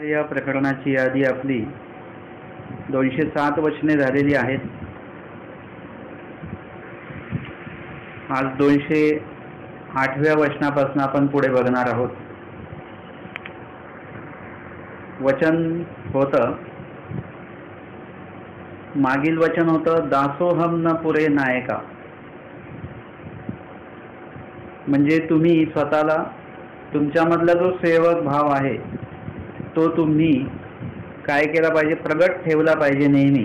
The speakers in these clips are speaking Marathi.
या प्रकरणाची यादी आपली 207 वचने झालेली आहेत। आज 208व्या वचनापासून आपण पुढे बघणार आहोत। वचन होतं, मागील वचन होतं दासोहम न पुरे नायका, म्हणजे तुम्ही स्वतःला तुमच्यामधला जो सेवक भाव आहे तो तुम्ही काय केला पाहिजे, प्रगट ठेवला पाहिजे नेहमी,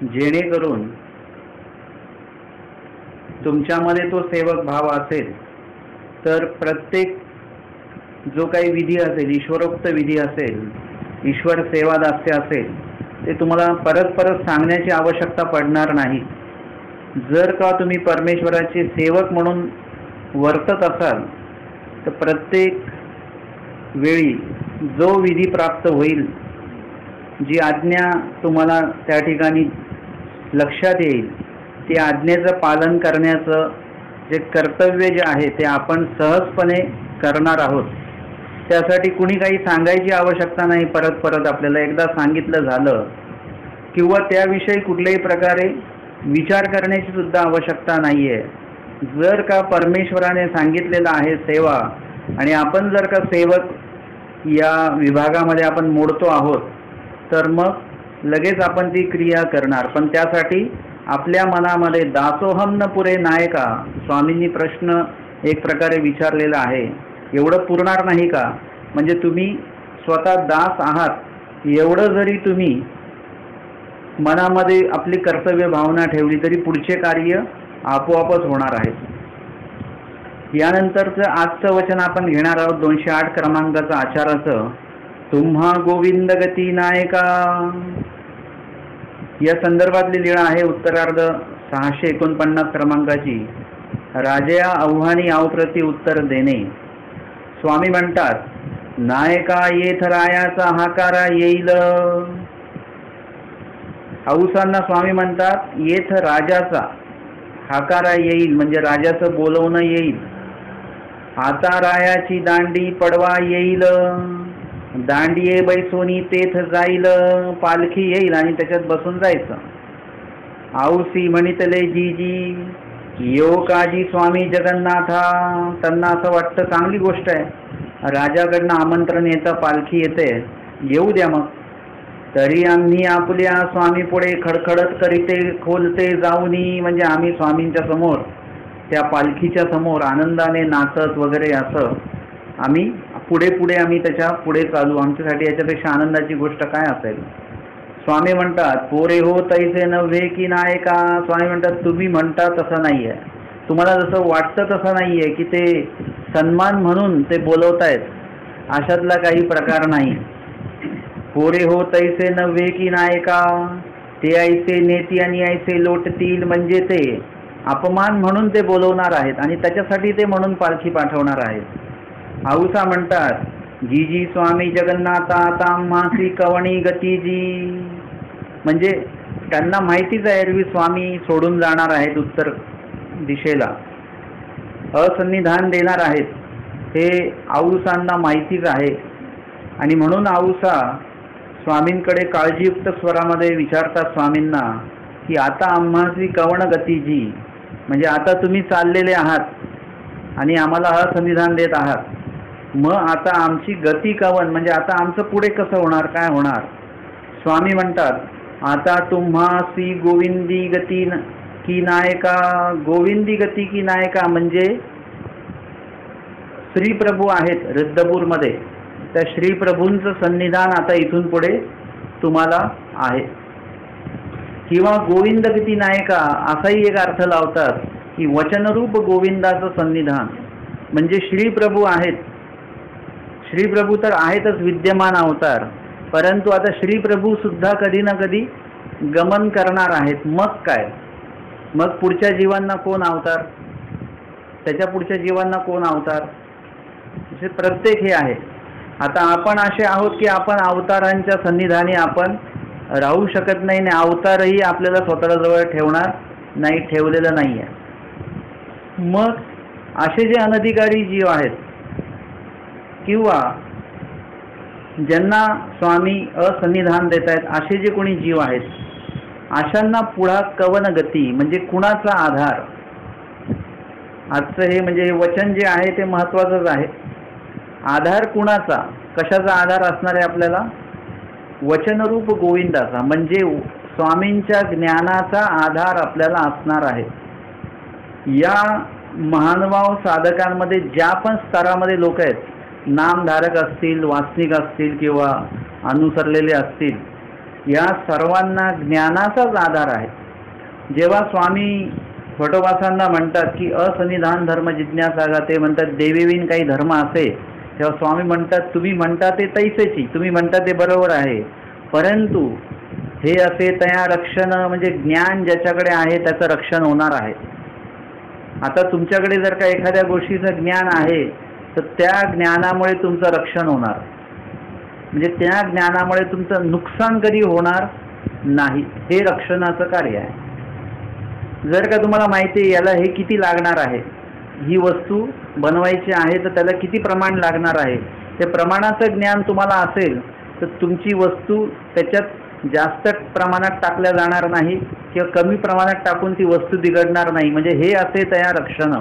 जेणेकरून तुमच्यामध्ये तो सेवक भाव असेल तर प्रत्येक जो काही विधी असेल, ईश्वरोक्त विधी असेल, ईश्वर सेवा दास्य असेल, ते तुम्हाला परत परत सांगण्याची आवश्यकता पडणार नाही। जर का तुम्ही परमेश्वराचे सेवक म्हणून वर्तत असाल तर प्रत्येक वेळी जो विधी प्राप्त होईल, जी आज्ञा तुम्हाला त्या ठिकाणी लक्षात येईल, ते आज्ञेचं पालन करण्याचं जे कर्तव्य जे आहे ते आपण सहजपणे करणार आहोत। त्यासाठी कुणी काही सांगायची आवश्यकता नाही। परत परत आपल्याला एकदा सांगितलं झालं किंवा त्याविषयी कुठल्याही प्रकारे विचार करण्याची सुद्धा आवश्यकता नाही आहे। जर का परमेश्वराने सांगितलेलं आहे सेवा, आणि आपण जर का सेवक या विभागामध्ये आपण मोडतो आहोत, तर मग लगेच आपण ती क्रिया करणार। पण त्यासाठी आपल्या मनामध्ये दासोहम न पुरे नायका, स्वामींनी प्रश्न एक प्रकारे विचारलेला आहे, एवढं पुरणार नाही का? म्हणजे तुम्ही स्वतः दास आहात एवढं जरी तुम्ही मनामध्ये आपली कर्तव्य भावना ठेवली तरी पुढचे कार्य आपोआपच होणार आहे। यानंतरचं आजचं वचन आपण घेणार आहोत 208 क्रमांकाचं आचाराचं, तुम्हा गोविंद गती नायका। या संदर्भातली लीळा आहे उत्तरार्ध 649 क्रमांकाची, राजया आव्हानी आवप्रती उत्तर देणे। स्वामी म्हणतात, नायका येथ रायाचा हाकारा येईल। औसांना स्वामी म्हणतात, येथ राजाचा हाकारा येईल, म्हणजे राजाचं बोलवणं येईल। आता रायाची दांडी पडवा येईल, दांडिये बैसोनी तेथ जाईल, पालखी येईल आणि त्याच्यात बसून जायचं। औसी म्हणितले जीजी येऊ काजी स्वामी जगन्नाथा। त्यांना असं वाटतं चांगली गोष्ट आहे, राजाकडनं आमंत्रण येतं, पालखी येते, येऊ द्या मग। तरी आम्ही आपल्या स्वामी पुढे खडखडत करीते खोलते जाऊनी, म्हणजे आम्ही स्वामींच्या समोर, त्या पालखीच्या समोर आनंदाने नाचत वगैरे असं आम्ही पुढे पुढे आम्ही त्याच्या पुढे चालू। आमच्यासाठी याच्यापेक्षा आनंदाची गोष्ट काय असेल? स्वामी म्हणतात, पोरे हो तैसे नव्हे की नायका। स्वामी म्हणतात, तुम्ही म्हणता तसं नाही आहे, तुम्हाला जसं वाटतं तसं नाही आहे की ते सन्मान म्हणून ते बोलवतायत, अशातला काही प्रकार नाही। पोरे हो तैसे नव्हे की नायका, ते ऐसे नेती आणि ऐसे लोटतील, म्हणजे ते अपमान म्हणून ते बोलवणार आहेत आणि त्याच्यासाठी ते म्हणून पालखी पाठवणार आहेत। औसा म्हणतात, जीजी स्वामी जगन्नाथा ताम्हासी कवणी गतीजी, म्हणजे त्यांना माहितीच आहे एरवी स्वामी सोडून जाणार आहेत उत्तर दिशेला, असन्निधान देणार आहेत, हे औसांना माहितीच आहे। आणि म्हणून औसा स्वामींकडे काळजीयुक्त स्वरामध्ये विचारतात स्वामींना की आता आम्हासी कवण गतीजी, म्हणजे आता तुम्ही चाललेले आहात आणि आम्हाला असन्निधान देत आहात, मग आता आमची गती कवन, म्हणजे आता आमचं पुढे कसं होणार, काय होणार? स्वामी म्हणतात, आता तुम्हासी गोविंदी गती की नायका। गोविंदी गती की नायका म्हणजे श्रीप्रभू आहेत रिद्धपूरमध्ये, त्या श्रीप्रभूंचं सन्निधान आता इथून पुढे तुम्हाला आहे। किंवा गोविंद गती नायका असाही एक अर्थ लावतात की वचनरूप गोविंदाचं सन्निधान, म्हणजे श्रीप्रभू आहेत। श्रीप्रभू तर आहेतच विद्यमान अवतार, परंतु आता श्रीप्रभू सुद्धा कधी ना कधी गमन करणार आहेत। मग काय, मग पुढच्या जीवांना कोण अवतार, त्याच्या पुढच्या जीवांना कोण अवतार, प्रत्येक हे आहे। आता आपण असे आहोत की आपण अवतारांच्या सन्निधानी आपण राहू शकत नाही, अवतारही आपल्याला स्वतःला जवळ ठेवणार नाही, ठेवलेलं नाही आहे। मग असे जे अनधिकारी जीव आहेत किंवा ज्यांना स्वामी असन्निधान देत आहेत असे जे कोणी जीव आहेत, अशांना पुढा कवन गती म्हणजे कुणाचा आधार. आजचं हे म्हणजे वचन जे आहे ते महत्त्वाचंच आहे. आधार कुणाचा, कशाचा आधार असणार आहे आपल्याला? वचनरूप गोविंदाचा, म्हणजे स्वामींच्या ज्ञानाचा आधार आपल्याला असणार आहे. या महानुभाव साधकांमध्ये ज्या पण स्तरामध्ये लोक आहेत, नामधारक असतील, वासनिक असतील किंवा अनुसरलेले असतील, या सर्वांना ज्ञानाचाच आधार आहे. जेव्हा स्वामी भटोबासांना म्हणतात की असन्निधान धर्म जिज्ञासा, ते म्हणतात देवीविन काही धर्म असे, तेव्हा स्वामी म्हणतात तुम्ही म्हणता ते तैसेची, तुम्ही म्हणता ते बरोबर आहे, परंतु हे असे तया रक्षण म्हणजे ज्ञान ज्याच्याकडे आहे त्याचं रक्षण होणार आहे. आता तुमच्याकडे जर का एखाद्या गोष्टीचं ज्ञान आहे तर त्या ज्ञानामुळे तुमचं रक्षण होणार, म्हणजे त्या ज्ञानामुळे तुमचं नुकसान कधी होणार नाही. हे रक्षणाचं कार्य आहे. जर का तुम्हाला माहिती आहे याला हे किती लागणार आहे, ही वस्तू बनवायची आहे तर त्याला किती प्रमाण लागणार आहे, ते प्रमाणाचं ज्ञान तुम्हाला असेल तर तुमची वस्तू त्याच्यात जास्त प्रमाणात टाकल्या जाणार नाही किंवा कमी प्रमाणात टाकून ती वस्तू बिघडणार नाही. म्हणजे हे असे तया रक्षण.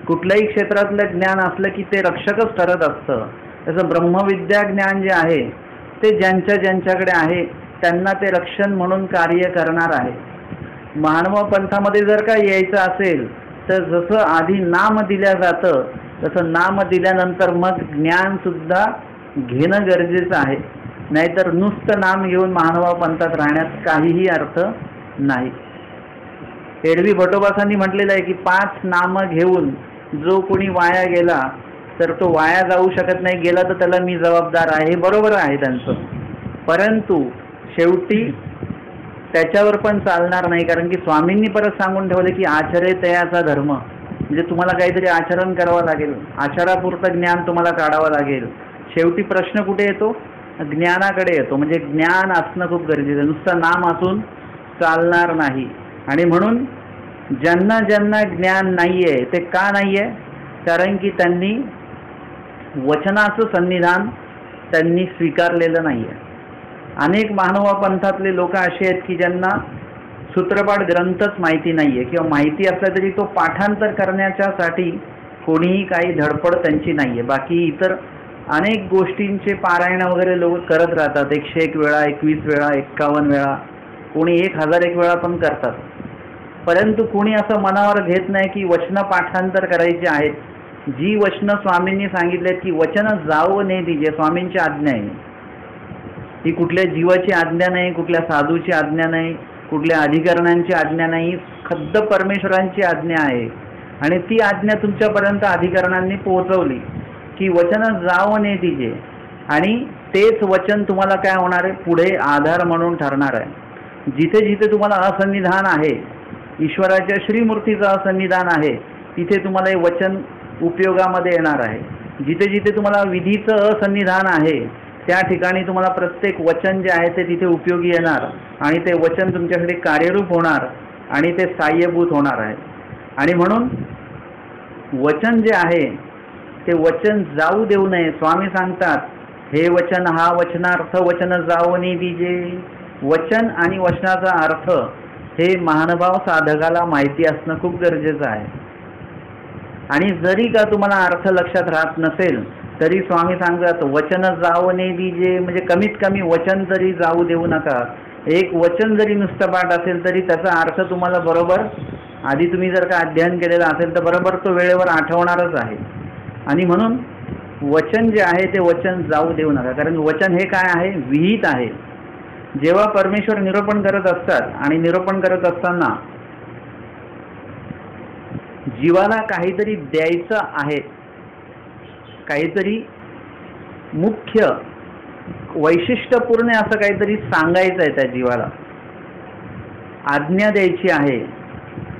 कुठल्याही क्षेत्रातलं ज्ञान असलं की ते रक्षकच ठरत असतं. तसं ब्रह्मविद्या ज्ञान जे आहे ते ज्यांच्याकडे आहे त्यांना ते रक्षण म्हणून कार्य करणार आहे. महानुभाव पंथामध्ये जर का यायचं असेल तर जसं आधी नाम दिल्या जातं तसं नाम दिल्यानंतर मग ज्ञानसुद्धा घेणं गरजेचं आहे. नाहीतर नुसतं नाम घेऊन महानुभाव पंथात राहण्यात काहीही अर्थ नाही. एरवी भटोबासांनी म्हटलेलं आहे की 5 नामं घेऊन जो कोणी वाया गेला तर तो वाया जाऊ शकत नाही, गेला तर त्याला मी जबाबदार आहे. हे बरोबर आहे त्यांचं, परंतु शेवटी त्याच्यावर पण चालणार नाही. कारण की स्वामींनी परत सांगून ठेवले की आचरे तयाचा धर्म, म्हणजे तुम्हाला काहीतरी आचरण करावं लागेल, आचारापुरतं ज्ञान तुम्हाला काढावं लागेल. शेवटी प्रश्न कुठे येतो? ज्ञानाकडे येतो. म्हणजे ज्ञान असणं खूप गरजेचं आहे, नुसतं नाम असून चालणार नाही. आणि म्हणून ज्यांना ज्यांना ज्ञान नाही आहे ते का नाही आहे? कारण की त्यांनी वचनाचं सन्निधान त्यांनी स्वीकारलेलं नाही आहे. अनेक महानुभाव पंथातले लोक असे आहेत की ज्यांना सूत्रपाठ ग्रंथच माहिती नाही आहे, किंवा माहिती असला तरी तो पाठांतर करण्याच्यासाठी कोणीही काही धडपड त्यांची नाही आहे. बाकी इतर अनेक गोष्टींचे पारायण वगैरे लोक करत राहतात, 101 वेळा, 21 वेळा, 51 वेळा, कोणी 1001 वेळा पण करतात. परंतु कोणी असं मनावर घेत नाही की वचनं पाठांतर करायची आहेत. जी वचनं स्वामींनी सांगितलेत की वचनं जाऊ नये दिजे, स्वामींची आज्ञा आहे. ती कुठल्या जीवाची आज्ञा नाही, कुठल्या साधूची आज्ञा नाही, कुठल्या अधिकरणांची आज्ञा नाही, खद्द परमेश्वरांची आज्ञा आहे. आणि ती आज्ञा तुमच्यापर्यंत अधिकरणांनी पोहोचवली की वचनं जाऊ नये दिजे. आणि तेच वचन तुम्हाला काय होणार आहे? पुढे आधार म्हणून ठरणार आहे. जिथे जिथे तुम्हाला असन्निधान आहे, ईश्वराच्या श्रीमूर्तीचं असन्निधान आहे, तिथे तुम्हाला हे वचन उपयोगामध्ये येणार आहे. जिथे जिथे तुम्हाला विधीचं असन्निधान आहे त्या ठिकाणी तुम्हाला प्रत्येक वचन जे आहे ते तिथे उपयोगी येणार आणि ते वचन तुमच्यासाठी कार्यरूप होणार आणि ते साह्यभूत होणार आहे. आणि म्हणून वचन जे आहे ते वचन जाऊ देऊ नये. स्वामी सांगतात हे वचन, हा वचनार्थ वचन जाऊ नये दिजे. वचन आणि वचनाचा अर्थ हे महानुभाव साधकाला माहिती असणं खूप गरजेचं आहे. आणि जरी का तुम्हाला अर्थ लक्षात राहत नसेल तरी स्वामी सांगतात वचन जाऊ नये दिजे, म्हणजे कमीत कमी वचन तरी जाऊ देऊ नका. एक वचन जरी नुसतं पाठ असेल तरी त्याचा अर्थ तुम्हाला बरोबर, आधी तुम्ही जर का अध्ययन केलेलं असेल तर बरोबर तो वेळेवर आठवणारच आहे. आणि म्हणून वचन जे आहे ते वचन जाऊ देऊ नका. कारण वचन हे काय आहे? विहित आहे. जेव्हा परमेश्वर निरूपण करत असतात आणि निरूपण करत असताना जीवाला काहीतरी द्यायचं आहे, काहीतरी मुख्य वैशिष्ट्यपूर्ण असं काहीतरी सांगायचं आहे, त्या जीवाला आज्ञा द्यायची आहे,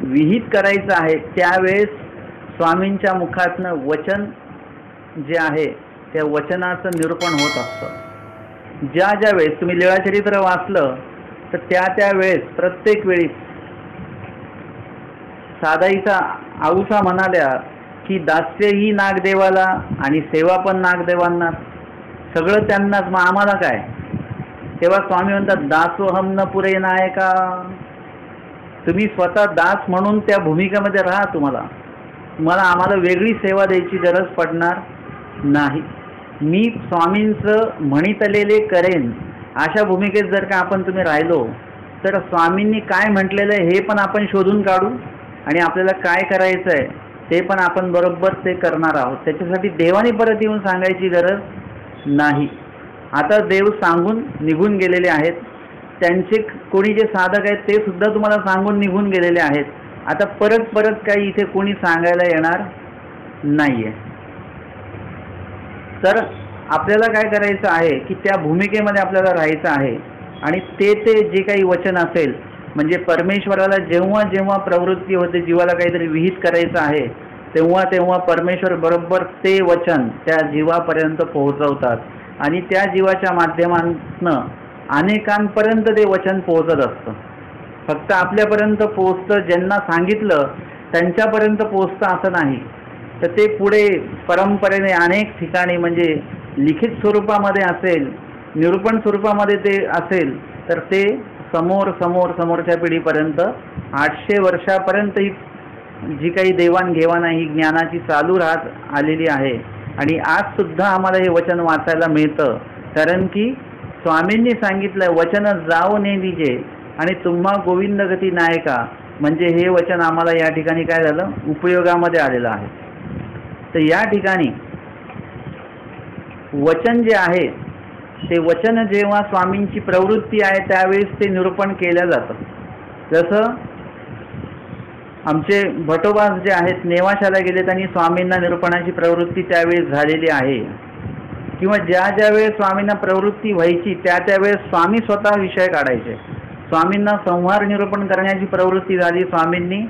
विहित करायचं आहे, त्यावेळेस स्वामींच्या मुखातनं वचन जे आहे त्या वचनाचं निरूपण होत असतं. ज्या ज्या वेळेस तुम्ही लीळाचरित्र वाचलं तर त्या वेळेस प्रत्येक वेळी साधाईचा आऊसा म्हणाल्या की दास्यही नागदेवाला आणि सेवा पण नागदेवांना. सगळं त्यांनाच, मग आम्हाला काय? तेव्हा स्वामी म्हणतात दासोहम न पुरे नायका. तुम्ही स्वतः दास म्हणून त्या भूमिकेमध्ये राहा. तुम्हाला आम्हाला वेगळी सेवा द्यायची गरज पडणार नाही. मी स्वामींचं म्हणितलेले करेन अशा भूमिकेत जर का आपण तुम्ही राहिलो तर स्वामींनी काय म्हटलेलं आहे हे पण आपण शोधून काढू आणि आपल्याला काय करायचं आहे ते पण आपण बरोबर ते करणार आहोत. त्याच्यासाठी देवाने परत येऊन सांगायची गरज नाही. आता देव सांगून निघून गेलेले आहेत. त्यांचे कोणी जे साधक आहेत ते सुद्धा तुम्हाला सांगून निघून गेलेले आहेत. आता परत काही इथे कोणी सांगायला येणार नाहीये. तर आपल्याला काय करायचं आहे की त्या भूमिकेमध्ये आपल्याला राहायचं आहे आणि ते जे काही वचन असेल म्हणजे परमेश्वराला जेव्हा जेव्हा प्रवृत्ती होते जीवाला काहीतरी विहित करायचं आहे तेव्हा परमेश्वर बरोबर ते वचन त्या जीवापर्यंत पोहोचवतात आणि त्या जीवाच्या माध्यमातनं अनेकांपर्यंत ते वचन पोहोचत असतं. फक्त आपल्यापर्यंत पोहोचतं, ज्यांना सांगितलं त्यांच्यापर्यंत पोहोचतं असं नाही. तर ते पुढे परंपरेने अनेक ठिकाणी म्हणजे लिखित स्वरूपामध्ये असेल, निरूपण स्वरूपामध्ये ते असेल तर ते समोरच्या पिढीपर्यंत 800 वर्षापर्यंत ही जी काही देवाणघेवाण ही ज्ञानाची चालू राहत आलेली आहे. आणि आज सुद्धा आम्हाला हे वचन वाचायला मिळतं कारण की स्वामींनी सांगितलं वचन जाओ ने दिजे आणि तुम्हा गोविंद गती नायका. म्हणजे हे वचन आम्हाला या ठिकाणी काय झालं उपयोगामध्ये आलेलं आहे. तर या ठिकाणी वचन जे आहे ते वचन जेव्हा स्वामींची प्रवृत्ती आहे त्यावेळेस ते निरूपण केलं जातं. जसं आमचे भटोबास जे आहेत नेवाशाला गेले त्यांनी स्वामींना निरूपणाची प्रवृत्ती त्यावेळेस झालेली आहे. किंवा ज्या वेळेस स्वामींना प्रवृत्ती व्हायची त्यावेळेस स्वामी स्वतः विषय काढायचे. स्वामींना संहार निरूपण करण्याची प्रवृत्ती झाली. स्वामींनी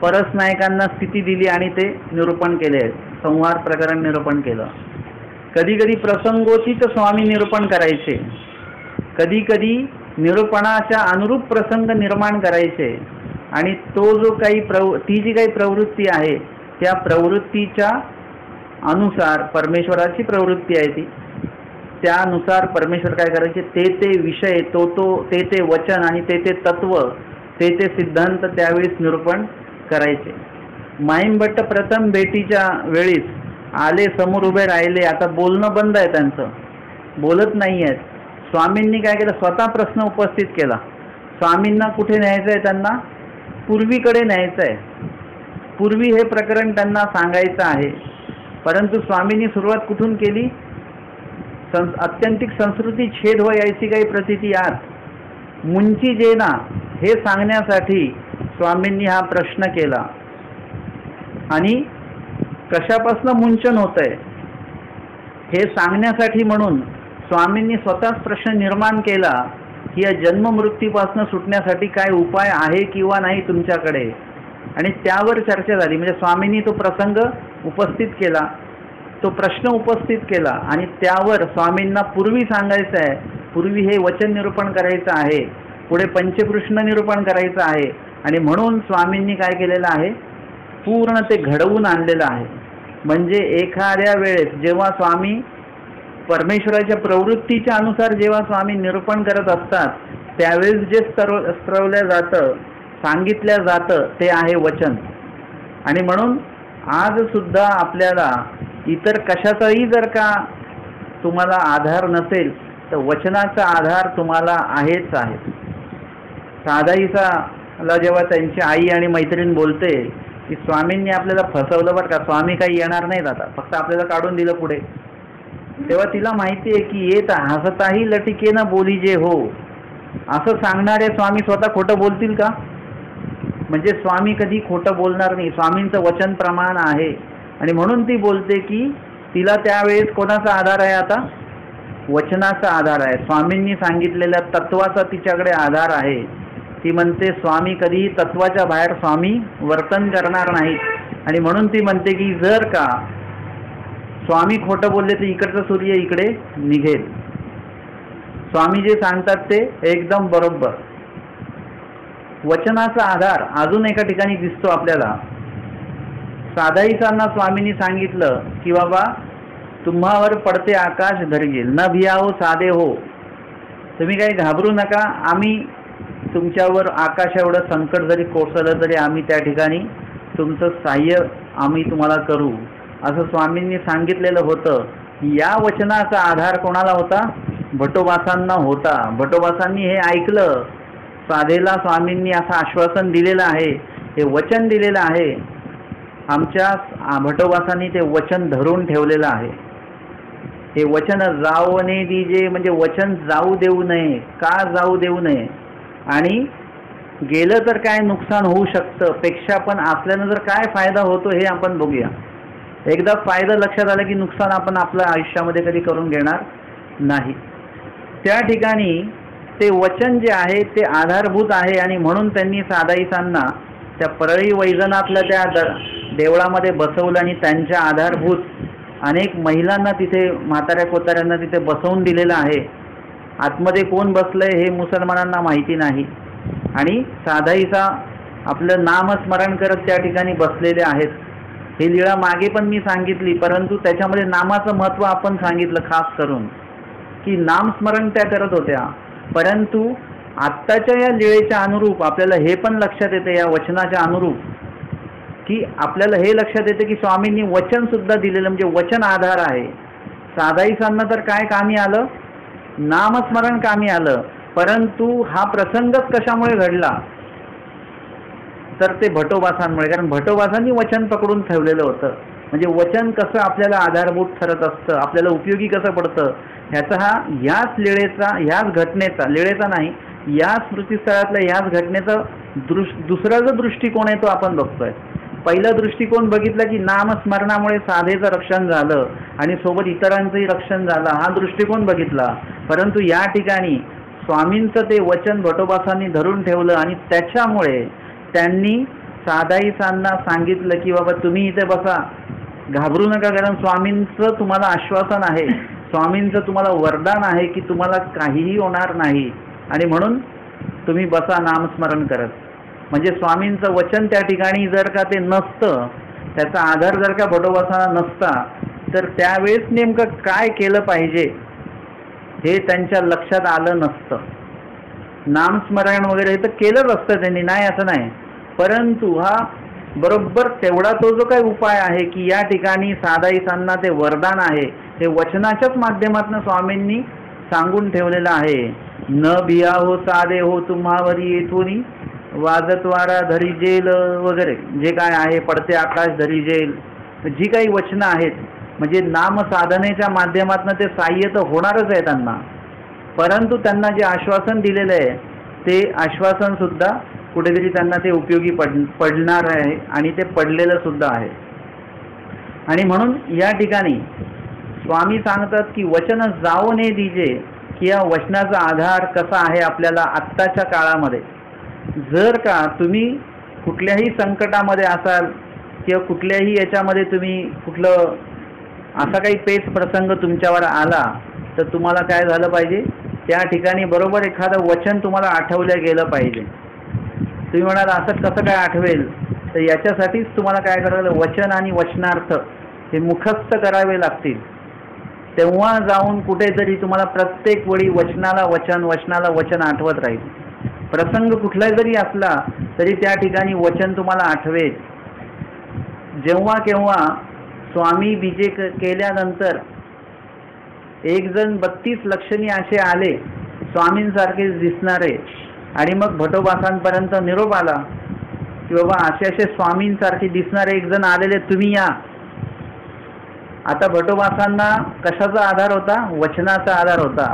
परसनायकांना स्थिती दिली आणि ते निरूपण केले, संहार प्रकरण निरूपण केलं. कधी कधी प्रसंगोचित स्वामी निरूपण करायचे, कधी कधी निरूपणाच्या अनुरूप प्रसंग निर्माण करायचे आणि तो जो काही ती जी काही प्रवृत्ती आहे त्या प्रवृत्तीच्या अनुसार परमेश्वराची प्रवृत्ती आहे ती त्यानुसार परमेश्वर काय करायचे ते विषय ते वचन आणि ते तत्व ते सिद्धांत त्यावेळेस निरूपण करायचे. माईंभट्ट प्रथम भेटीच्या वेळीस आले, समोर उभे राहिले. आता बोलणं बंद आहे, त्यांचं बोलत नाही आहेत. स्वामींनी काय केलं स्वतः प्रश्न उपस्थित केला. स्वामींना कुठे न्यायचं आहे? त्यांना पूर्वीकडे न्यायचं आहे. पूर्वी हे प्रकरण त्यांना सांगायचं आहे. परंतु स्वामींनी सुरुवात कुठून केली? अत्यंतिक संस्कृती छेद हो यायची काही प्रतीती आत मुंची जेना हे सांगण्यासाठी स्वामींनी हा प्रश्न केला. आणि कशापासून मुंचन होतंय हे सांगण्यासाठी म्हणून स्वामींनी स्वतःच प्रश्न निर्माण केला की या जन्ममृत्यूपासून सुटण्यासाठी काय उपाय आहे किंवा नाही तुमच्याकडे. आणि त्यावर चर्चा झाली. म्हणजे स्वामींनी तो प्रसंग उपस्थित केला, तो प्रश्न उपस्थित केला आणि त्यावर स्वामींना पूर्वी सांगायचं आहे, पूर्वी हे वचन निरूपण करायचं आहे, पुढे पंचकृष्ण निरूपण करायचं आहे. आणि म्हणून स्वामींनी काय केलेलं आहे पूर्ण ते घडवून आणलेलं आहे. म्हणजे एखाद्या वेळेस जेव्हा स्वामी परमेश्वराच्या प्रवृत्तीच्या अनुसार जेव्हा स्वामी निरूपण करत असतात त्यावेळेस जे स्त्रवल्या जातं, सांगितल्या जातं ते आहे वचन. आणि म्हणून आज सुद्धा आपल्याला इतर कशाचाही जर का तुम्हाला आधार नसेल तर वचनाचा आधार तुम्हाला आहेच आहे. साधाईला जेव्हा त्यांची आई आणि मैत्रीण बोलते की स्वामींनी आपल्याला फसवलं बरं का, स्वामी काही येणार नाहीत आता, फक्त आपल्याला काढून दिलं पुढे, तेव्हा तिला माहिती आहे की येत हसताही लटिकेनं बोली जे हो, असं सांगणारे स्वामी स्वतः खोटं बोलतील का? म्हणजे स्वामी कधी खोटं बोलणार नाही. स्वामींचं वचन प्रमाण आहे आणि म्हणून ती बोलते की तिला त्यावेळेस कोणाचा आधार आहे? आता वचनाचा आधार आहे. स्वामींनी सांगितलेल्या तत्वाचा तिच्याकडे आधार आहे. ती म्हणते स्वामी कधीही तत्वाच्या बाहेर स्वामी वर्तन करणार नाहीत. आणि म्हणून ती म्हणते की जर का स्वामी खोटं बोलले तर इकडचा सूर्य इकडे निघेल. स्वामी जे सांगतात ते एकदम बरोबर. वचनाचा आधार अजून एका ठिकाणी दिसतो आपल्याला. साधाईसांना स्वामींनी सांगितलं की बाबा तुम्हावर पडते आकाश धरजेल, न भियाहो साधे हो. तुम्ही काही घाबरू नका, आम्ही तुमच्यावर आकाश एवढं संकट जरी कोसळलं तरी आम्ही त्या ठिकाणी तुमचं सहाय्य आम्ही तुम्हाला करू, असं स्वामींनी सांगितलेलं होतं. या वचनाचा आधार कोणाला होता? भटोबासांना होता. भटोबासांनी हे ऐकलं. साधेला स्वामींनी असं आश्वासन दिलेलं आहे, हे वचन दिलेलं आहे. आमच्या भटोबासांनी ते वचन धरून ठेवलेलं आहे. हे वचन जाऊ नये दीजे, म्हणजे वचन जाऊ देऊ नये. का जाऊ देऊ नये? आणि गेलं तर काय नुकसान होऊ शकतं, पेक्षा पण असल्यानं जर काय फायदा होतो हे आपण बघूया. एकदा फायदा लक्षात आला की नुकसान आपण आपल्या आयुष्यामध्ये कधी करून घेणार नाही. त्या ठिकाणी ते वचन जे आहे ते आधारभूत आहे. आणि म्हणून त्यांनी सादाईसांना त्या परळी वैजनाथला त्या देवळामध्ये बसवलं आणि त्यांच्या आधारभूत अनेक महिलांना तिथे, म्हाताऱ्या कोताऱ्यांना तिथे बसवून दिलेलं आहे. आतमध्ये कोण बसलंय हे मुसलमानांना माहिती नाही. आणि साधाईसा आपलं नामस्मरण करत त्या ठिकाणी बसलेले आहेत. ही लीळा मागे पण मी सांगितली, परंतु त्याच्यामध्ये नामाचं महत्त्व आपण सांगितलं खास करून, की नामस्मरण त्या करत होत्या. परंतु आत्ताच्या या लीळेच्या अनुरूप आपल्याला हे पण लक्षात येते, या वचनाच्या अनुरूप, की आपल्याला हे लक्षात येते की स्वामींनी वचन सुद्धा दिलेलं, म्हणजे वचन आधार आहे. साधाईसांना तर काय कामी आलं? नामस्मरण कामी आलं. परंतु हा प्रसंगच कशामुळे घडला? तर ते भटोबासांमुळे. कारण भटोबासांनी वचन पकडून ठेवलेलं होतं. म्हणजे वचन कसं आपल्याला आधारभूत ठरत असतं, आपल्याला उपयोगी कसं पडतं, ह्याचा हा ह्याच लीळेचा, ह्याच घटनेचा, लीळेचा नाही, या स्मृतीस्थळातल्या ह्याच घटनेचा दुसरा जो दृष्टिकोन आहे तो आपण बघतोय. पहिला दृष्टिकोन बघितला की नामस्मरणामुळे साधेचं रक्षण झालं आणि सोबत इतरांचंही रक्षण झालं, हा दृष्टिकोन बघितला. परंतु या ठिकाणी स्वामींचं ते वचन भटोबासांनी धरून ठेवलं आणि त्याच्यामुळे त्यांनी साधाईसांना सांगितलं की बाबा तुम्ही इथे बसा, घाबरू नका, कारण स्वामींचं तुम्हाला आश्वासन आहे, स्वामींचं तुम्हाला वरदान आहे की तुम्हाला काहीही होणार नाही. आणि म्हणून तुम्ही बसा नामस्मरण करत. म्हणजे स्वामींचं वचन त्या ठिकाणी जर का ते नसतं, त्याचा आधार जर का भटोबासांना नसता, तर त्यावेळेस नेमकं काय केलं पाहिजे हे त्यांच्या लक्षात आलं नसतं. नामस्मरण वगैरे तर केलंच असतं त्यांनी, नाही असं नाही. परंतु हा बरोबर तेवढा तो जो काही उपाय आहे की या ठिकाणी साधाईसांना ते वरदान आहे, हे वचनाच्याच माध्यमातून स्वामींनी सांगून ठेवलेलं आहे. न भिया हो साधे हो तुम्हावरी येथून वाजत वारा धरी जेल वगैरे जे काय आहे, पडते आकाश धरी जेल, जी काही वचनं आहेत, म्हणजे नामसाधनेच्या माध्यमातून ते सहाय्य तर होणारच आहे त्यांना. परंतु त्यांना जे आश्वासन दिलेलं आहे ते आश्वासन सुद्धा कुठेतरी त्यांना ते उपयोगी पडणार आहे आणि ते पडलेलं सुद्धा आहे. आणि म्हणून या ठिकाणी स्वामी सांगतात की वचन जाऊ नये दीजे, की या वचनाचा आधार कसा आहे आपल्याला आत्ताच्या काळामध्ये. जर का तुम्ही कुठल्याही संकटामध्ये असाल किंवा कुठल्याही याच्यामध्ये तुम्ही कुठलं असा काही पेच प्रसंग तुमच्यावर आला, तर तुम्हाला काय झालं पाहिजे, त्या ठिकाणी बरोबर एखादं वचन तुम्हाला आठवलं गेलं पाहिजे. तुम्ही म्हणाल असं कसं काय आठवेल, तर याच्यासाठीच तुम्हाला काय करायला, वचन आणि वचनार्थ हे मुखस्थ करावे लागतील. तेव्हा जाऊन कुठेतरी तुम्हाला प्रत्येक वेळी वचनाला वचन, वचनाला वचन आठवत राहील. प्रसंग कुठलाही जरी असला तरी त्या ठिकाणी वचन तुम्हाला आठवेल. जेव्हा केव्हा स्वामी बीजे केल्यानंतर एक जण 32 लक्षणी असे आले स्वामींसारखे दिसणारे, आणि मग भटोबासांपर्यंत निरोप आला की बाबा असे असे स्वामींसारखे दिसणारे एक जण आलेले, तुम्ही या. आता भटोबासांना कशाचा आधार होता? वचनाचा आधार होता.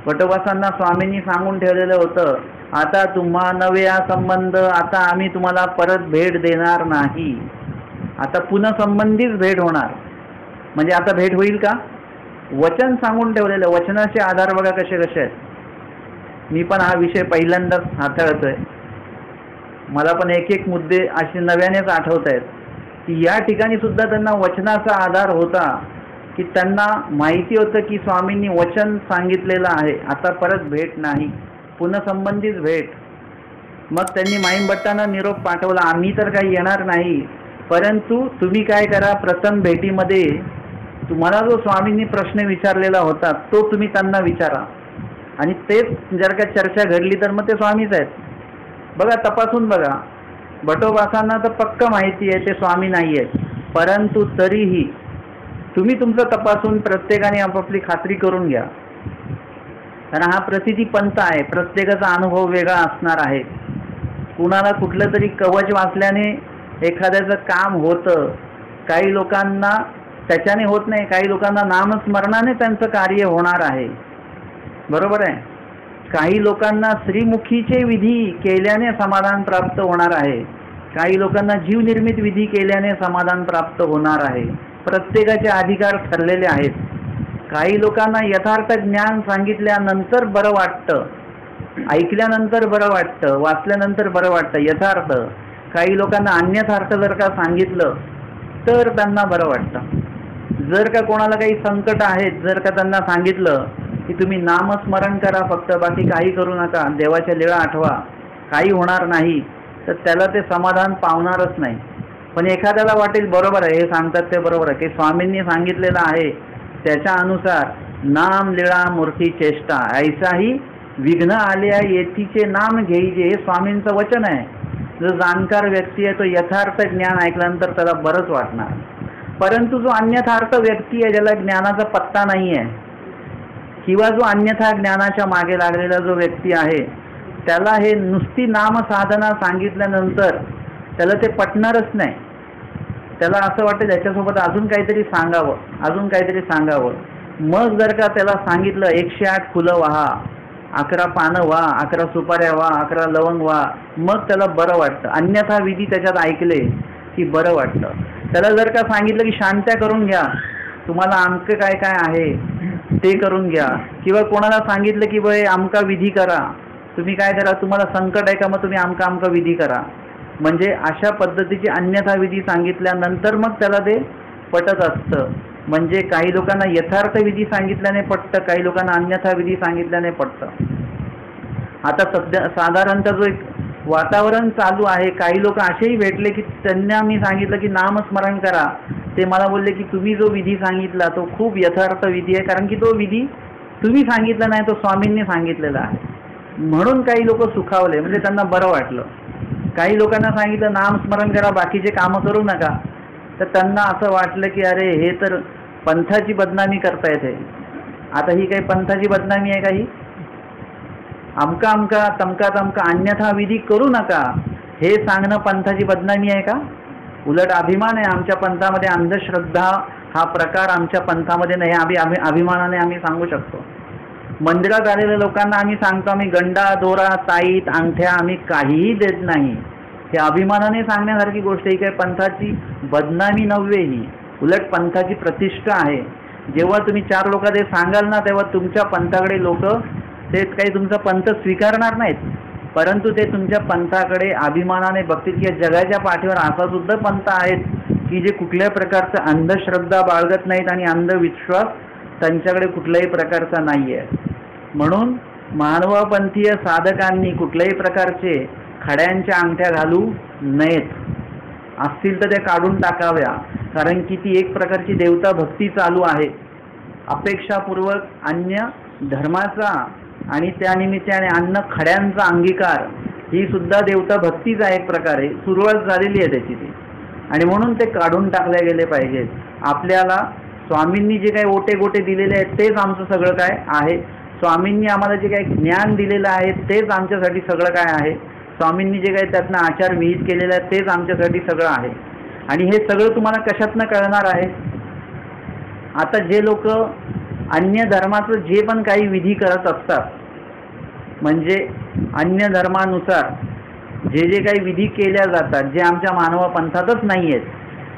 भटोबासांना स्वामींनी सांगून ठेवलेलं होतं, आता तुम्हा नव्या संबंध, आता आम्ही तुम्हाला परत भेट देणार नाही, आता पुन्हा संबंधीच भेट होणार. म्हणजे आता भेट होईल का? वचन सांगून ठेवलेलं. वचनाचे आधार बघा कसे कसे आहेत. मी पण हा विषय पहिल्यांदाच हाताळतोय, मला पण एक एक मुद्दे असे नव्यानेच आठवत आहेत की या ठिकाणी सुद्धा त्यांना वचनाचा आधार होता, की त्यांना माहिती होतं की स्वामींनी वचन सांगितलेलं आहे, आता परत भेट नाही, पुन्हा संबंधीच भेट. मग त्यांनी माईंभट्टांना निरोप पाठवला, आम्ही तर काही येणार नाही, परंतु तुम्ही काय करा, प्रथम भेटीमध्ये तुम्हाला जो स्वामींनी प्रश्न विचारलेला होता तो तुम्ही त्यांना विचारा, आणि तेच जर का चर्चा घडली तर मग ते स्वामीच आहेत. बघा, तपासून बघा. भटोबासांना तर पक्का माहिती आहे ते स्वामी नाही आहेत, परंतु तरीही तुम्ही तुमचं तपासून प्रत्येकाने आपापली खात्री करून घ्या. कारण हा प्रसिद्धी पंथ आहे, प्रत्येकाचा अनुभव वेगळा असणार आहे. कुणाला कुठलं तरी कवच वाचल्याने एखाद्याचं काम होतं, काही लोकांना त्याच्याने होत नाही, काही लोकांना नामस्मरणाने त्यांचं कार्य होणार आहे. बरोबर आहे. काही लोकांना श्रीमुखीचे विधी केल्याने समाधान प्राप्त होणार आहे, काही लोकांना जीवनिर्मित विधी केल्याने समाधान प्राप्त होणार आहे. प्रत्येकाचे अधिकार ठरलेले आहेत. काही लोकांना यथार्थ ज्ञान सांगितल्यानंतर बरं वाटतं, ऐकल्यानंतर बरं वाटतं, वाचल्यानंतर बरं वाटतं यथार्थ. काही लोकांना अन्यथार्थ जर का सांगितलं तर त्यांना बरं वाटतं. जर का कोणाला काही संकट आहेत, जर का त्यांना सांगितलं की तुम्ही नामस्मरण करा फक्त, बाकी काही करू नका, देवाच्या लीळा आठवा, काही होणार नाही, तर त्याला ते समाधान पावणारच नाही. पण एखाद्याला वाटेल बरोबर आहे, हे सांगतात ते बरोबर आहे, की स्वामींनी सांगितलेलं आहे त्याच्या अनुसार नाम लीळा मूर्ती चेष्टा ऐसाही विघ्न आल्या येथीचे नाम घेईजे, हे स्वामींचं वचन आहे. जो जाणकार व्यक्ती आहे तो यथार्थ ज्ञान ऐकल्यानंतर त्याला बरंच वाटणार. परंतु जो अन्यथार्थ व्यक्ती आहे, ज्याला ज्ञानाचा पत्ता नाही आहे, किंवा जो अन्यथा ज्ञानाच्या मागे लागलेला जो व्यक्ती आहे, त्याला हे नुसती नामसाधना सांगितल्यानंतर त्याला ते पटणारच नाही. त्याला असं वाटतं त्याच्यासोबत अजून काहीतरी सांगावं, अजून काहीतरी सांगावं. मग जर का त्याला सांगितलं 108 फुलं वाहा, 11 पानं व्हा, 11 सुपाऱ्या व्हा, 11 लवंग व्हा, मग त्याला बरं वाटतं. अन्यथा विधी त्याच्यात ऐकले की बरं वाटतं. त्याला जर का सांगितलं की शांत्या करून घ्या, तुम्हाला अमकं काय काय आहे ते करून घ्या, किंवा कोणाला सांगितलं की बाई आमका विधी करा, तुम्ही काय करा, तुम्हाला संकट आहे का, मग तुम्ही आमका आमका विधी करा, म्हणजे अशा पद्धतीची अन्यथा विधी सांगितल्यानंतर मग त्याला ते पटत असतं. म्हणजे काही लोकांना यथार्थ विधी सांगितल्याने पटतं, काही लोकांना अन्यथा विधी सांगितल्याने पटतं. आता सध्या साधारणतः जो एक वातावरण चालू आहे, काही लोक असेही भेटले की त्यांना मी सांगितलं की नामस्मरण करा, ते मला बोलले की तुम्ही जो विधी सांगितला तो खूप यथार्थ विधी आहे, कारण की तो विधी तुम्ही सांगितला नाही, तो स्वामींनी सांगितलेला आहे. म्हणून काही लोक सुखावले, म्हणजे त्यांना बरं वाटलं. काही लोकांना सांगितलं नामस्मरण करा, बाकीचे कामं करू नका, तर त्यांना असं वाटलं की अरे हे तर पंथाची बदनामी करता येते. आता ही काही पंथाची बदनामी आहे? काही अमका अमका तमका तमका अन्यथा विधी करू नका हे सांगणं पंथाची बदनामी आहे का? उलट अभिमान आहे. आमच्या पंथामध्ये अंधश्रद्धा हा प्रकार आमच्या पंथामध्ये नाही, आम्ही अभिमानाने आम्ही सांगू शकतो. मंदिरात आलेल्या लोकांना आम्ही सांगतो आम्ही गंडा दोरा ताईत अंगठ्या आम्ही काहीही देत नाही. हे अभिमानाने सांगण्यासारखी गोष्ट ही काही पंथाची बदनामी नव्हे, ही उलट पंथाची प्रतिष्ठा आहे. जेव्हा तुम्ही 4 लोक ते सांगाल ना, तेव्हा तुमच्या पंथाकडे लोक ते काही तुमचा पंथ स्वीकारणार नाहीत, परंतु ते तुमच्या पंथाकडे अभिमानाने बघतील की जगाच्या पाठीवर असा सुद्धा पंथ आहेत की जे कुठल्याही प्रकारचा अंधश्रद्धा बाळगत नाहीत आणि अंधविश्वास त्यांच्याकडे कुठल्याही प्रकारचा नाही आहे. म्हणून मानवपंथीय साधकांनी कुठल्याही प्रकारचे खड्यांच्या अंगठ्या घालू नयेत. असतील तर त्या काढून टाकाव्या, कारण की ती एक प्रकारची देवता भक्ती चालू आहे. अपेक्षापूर्वक अन्य धर्माचा आणि त्यानिमित्ताने अन्य खड्यांचा अंगीकार ही सुद्धा देवता भक्तीच आहे, एक प्रकारे सुरुवात झालेली आहे त्याची ती, आणि म्हणून ते काढून टाकले गेले पाहिजेत. आपल्याला स्वामींनी जे काही ओटे गोटे दिलेले आहेत तेच आमचं सगळं काय आहे. स्वामींनी आम्हाला जे काही ज्ञान दिलेलं आहे तेच आमच्यासाठी सगळं काय आहे. स्वामींनी जे काही त्यातनं आचार विहित केलेले आहेत तेच आमच्यासाठी सगळं आहे. आणि हे सगळं तुम्हाला कशातनं कळणार आहे? आता जे लोक अन्य धर्माचं जे पण काही विधी करत असतात, म्हणजे अन्य धर्मानुसार जे जे काही विधी केल्या जातात, जे आमच्या मानव पंथातच नाही आहेत,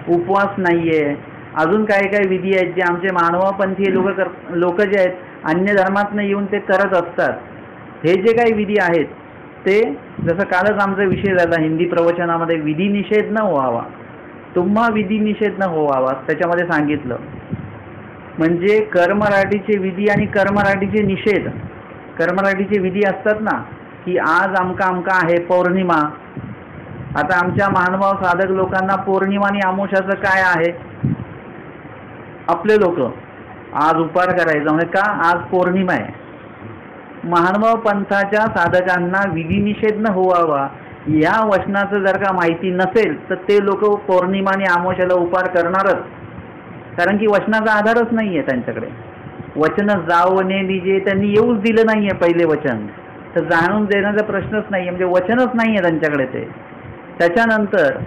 उपवास नाही आहे, अजून काही काही विधी आहेत जे आमचे मानवपंथीय लोक जे आहेत अन्य धर्मातनं येऊन ते करत असतात. हे जे काही विधी आहेत ते, जसं कालच आमचा विषय झाला हिंदी प्रवचनामध्ये, विधी निषेध न व्हावा, तुम्हा विधी निषेध न व्हावा, त्याच्यामध्ये सांगितलं. म्हणजे कर्मराटीचे विधी आणि कर्मराटीचे निषेध. कर्मराटीचे विधी असतात ना, की आज आमका आमका आहे पौर्णिमा. आता आमच्या महानुभाव साधक लोकांना पौर्णिमा आणि अमावस्याचं काय आहे? आपले लोक आज उपार करायचा म्हणजे का, आज पौर्णिमा आहे. महानुभाव पंथाच्या साधकांना विधिनिषेध न व्हावा या वचनाचं जर का माहिती नसेल तर ते लोक पौर्णिमा आणि अमावस्येला उपार करणारच, कारण की वचनाचा आधारच नाही आहे त्यांच्याकडे. वचन जावणे दिजे त्यांनी येऊच दिलं नाही आहे पहिले वचन, तर जाणून देण्याचा प्रश्नच नाही आहे, म्हणजे वचनच नाही आहे त्यांच्याकडे ते. त्याच्यानंतर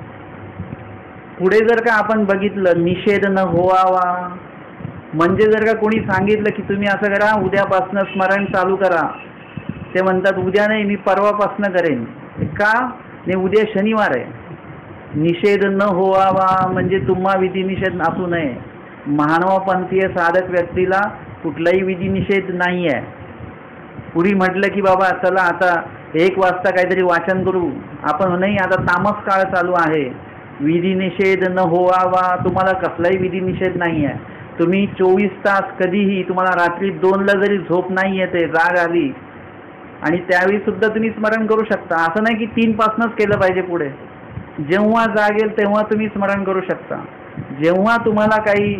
पुढे जर का आपण बघितलं निषेध न व्हावा म्हणजे जर का कोणी सांगितलं की तुम्ही असं करा, उद्यापासनं स्मरण चालू करा, ते म्हणतात उद्या नाही मी परवापासनं करेन. का नाही, उद्या शनिवार आहे. निषेध न व्हावा म्हणजे तुम्हा विधिनिषेध असू नये. महानुभावपंथीय साधक व्यक्तीला कुठलाही विधिनिषेध नाही आहे. पुढे म्हटलं की बाबा चला आता 1 वाजता काहीतरी वाचन करू, आपण नाही आता तामस काळ चालू आहे, विधिनिषेध न व्हावा. तुम्हाला कसलाही विधिनिषेध नाही आहे. तुम्ही 24 तास कधीही, तुम्हाला रात्री 2ला जरी झोप नाही येते, जाग आली आणि त्यावेळी सुद्धा तुम्ही स्मरण करू शकता. असं नाही की 3 पासूनच केलं पाहिजे. पुढे जेव्हा जागेल तेव्हा तुम्ही स्मरण करू शकता. जेव्हा तुम्हाला काही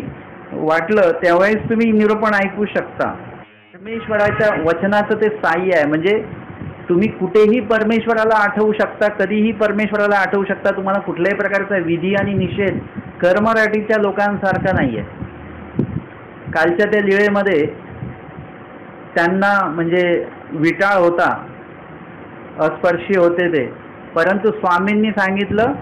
वाटलं त्यावेळेस तुम्ही निरूपण ऐकू शकता. परमेश्वराच्या वचनाचं ते साह्य आहे, म्हणजे तुम्ही कुठेही परमेश्वराला आठवू शकता, कधीही परमेश्वराला आठवू शकता. तुम्हाला कुठल्याही प्रकारचा विधी आणि निषेध कर्मराटीच्या लोकांसारखा नाही आहे. कालच्या त्या लीळेमध्ये त्यांना म्हणजे विटाळ होता, अस्पर्शी होते ते, परंतु स्वामींनी सांगितलं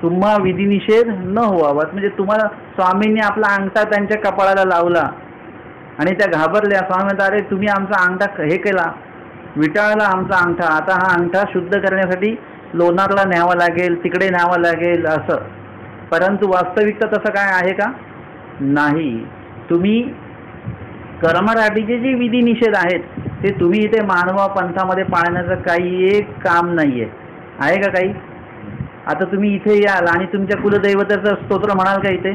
तुम्हा विधिनिषेध न व्हावा. म्हणजे तुम्हाला स्वामींनी आपला अंगठा त्यांच्या कपाळाला लावला आणि त्या घाबरल्या. स्वामी म्हणतात अरे तुम्ही आमचा अंगठा हे केला, विटाळला आमचा अंगठा, आता हा अंगठा शुद्ध करण्यासाठी लोणारला न्यावा लागेल, तिकडे न्यावं लागेल असं. परंतु वास्तविकता तसं काय आहे का, नाही. तुम्ही कर्मराटीचे जे विधी निषेध आहेत ते तुम्ही इथे महानुभाव पंथामध्ये पाळण्याचं काही एक काम नाही आहे का काही. आता तुम्ही इथे याल आणि तुमच्या कुलदैवताचं स्तोत्र म्हणाल का इथे,